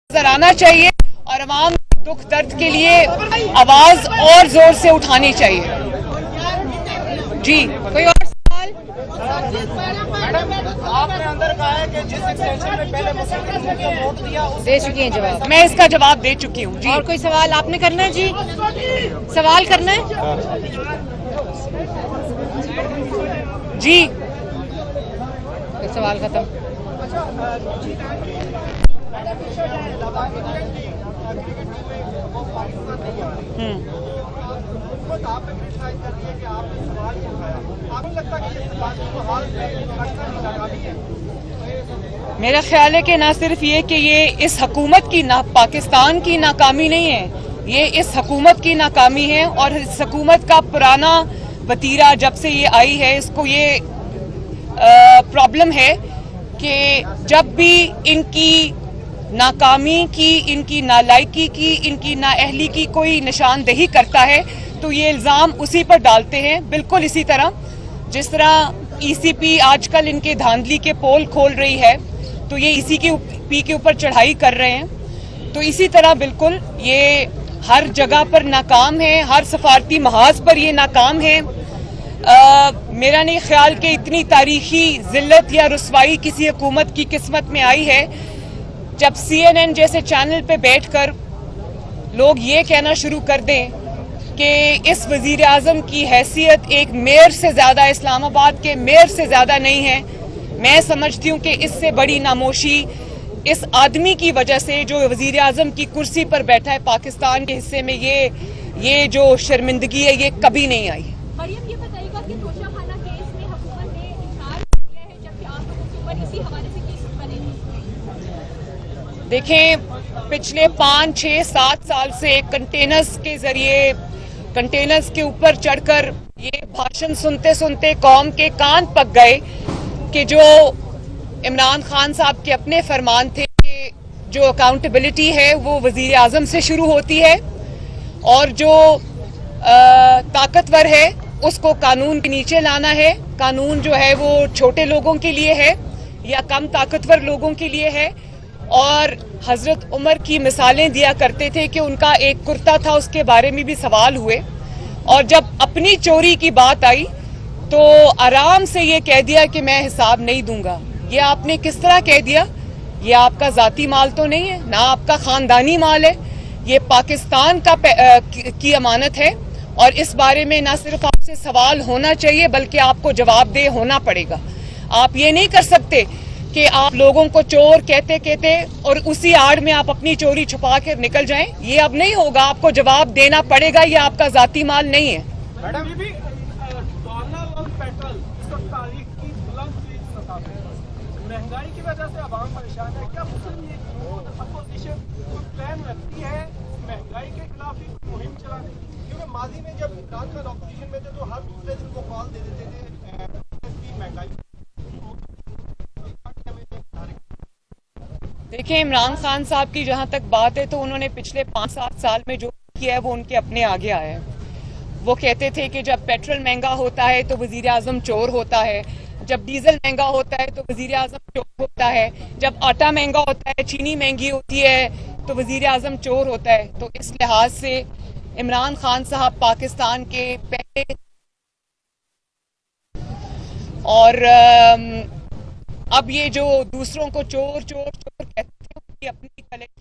नजर आना चाहिए और अवाम दुख दर्द के लिए आवाज और जोर से उठानी चाहिए। जी, कोई और सवाल? आपने अंदर कहा है कि जिस एक्सटेंशन में पहले मुस्लिम लीग को वोट दिया दे चुकी हैं जवाब। मैं इसका जवाब दे चुकी हूँ। जी, और कोई सवाल आपने करना है? जी, सवाल करना है? जी, तो सवाल खत्म। मेरा ख्याल है कि ना सिर्फ ये कि ये इस हुकूमत की ना पाकिस्तान की नाकामी नहीं है, ये इस हुकूमत की नाकामी है और इस हुकूमत का पुराना वतीरा जब से ये आई है इसको ये प्रॉब्लम है कि जब भी इनकी नाकामी की, इनकी नालायकी की, इनकी नाअहली की कोई निशानदेही करता है तो ये इल्ज़ाम उसी पर डालते हैं। बिल्कुल इसी तरह जिस तरह ईसीपी आजकल इनके धांधली के पोल खोल रही है तो ये इसी के ऊपर चढ़ाई कर रहे हैं। तो इसी तरह बिल्कुल ये हर जगह पर नाकाम है, हर सफारती महाज पर ये नाकाम है। मेरा नहीं ख्याल कि इतनी तारीखी जिल्लत या रुसवाई किसी हुकूमत की किस्मत में आई है जब CNN जैसे चैनल पे बैठकर लोग ये कहना शुरू कर दें कि इस वजीर आजम की हैसियत एक मेयर से ज्यादा, इस्लामाबाद के मेयर से ज्यादा नहीं है। मैं समझती हूँ कि इससे बड़ी नामोशी इस आदमी की वजह से जो वजीर आजम की कुर्सी पर बैठा है पाकिस्तान के हिस्से में, ये जो शर्मिंदगी है ये कभी नहीं आई। मरियम, ये बताइएगा कि तोशाखाना केस में हुकूमत ने इनकार कर दिया है जबकि आप लोगों के ऊपर इसी हवाले से केस बने। देखें, पिछले 5, 6, 7 साल से कंटेनर्स के ऊपर चढ़कर ये भाषण सुनते सुनते कौम के कान पक गए कि जो इमरान खान साहब के अपने फरमान थे कि जो अकाउंटेबिलिटी है वो वजीर आजम से शुरू होती है और जो ताकतवर है उसको कानून के नीचे लाना है। कानून जो है वो छोटे लोगों के लिए है या कम ताकतवर लोगों के लिए है। और हजरत उमर की मिसालें दिया करते थे कि उनका एक कुर्ता था, उसके बारे में भी सवाल हुए और जब अपनी चोरी की बात आई तो आराम से ये कह दिया कि मैं हिसाब नहीं दूंगा। ये आपने किस तरह कह दिया? ये आपका जाती माल तो नहीं है, ना आपका खानदानी माल है, ये पाकिस्तान की अमानत है और इस बारे में ना सिर्फ आपसे सवाल होना चाहिए बल्कि आपको जवाबदेह होना पड़ेगा। आप ये नहीं कर सकते कि आप लोगों को चोर कहते कहते और उसी आड़ में आप अपनी चोरी छुपा कर निकल जाएं। ये अब नहीं होगा, आपको जवाब देना पड़ेगा, ये आपका जाती माल नहीं है। मैडम, डॉलर और पेट्रोल इस वक्त तारीख की बुलंद सतह पे महंगाई की वजह से आवाम परेशान है। क्या मुस्लिम लीग अपोजिशन कोई प्लान रखती है महंगाई के खिलाफ ही मुहिम चलाने? क्योंकि माजी में जब इमरान खान अपोजिशन में थे तो हर दूसरे दिन वो कॉल दे देते थे महंगाई। देखिए, इमरान खान साहब की जहां तक बात है तो उन्होंने पिछले 5-7 साल में जो किया है वो उनके अपने आगे आया है। वो कहते थे कि जब पेट्रोल महंगा होता है तो वजीर आजम चोर होता है, जब डीजल महंगा होता है तो वजीर आजम चोर होता है, जब आटा महंगा होता है, चीनी महंगी होती है तो वजीर आजम चोर होता है। तो इस लिहाज से इमरान खान साहब पाकिस्तान के पहले और अब ये जो दूसरों को चोर चोर चोर कहते हैं, अपनी कलेक्शन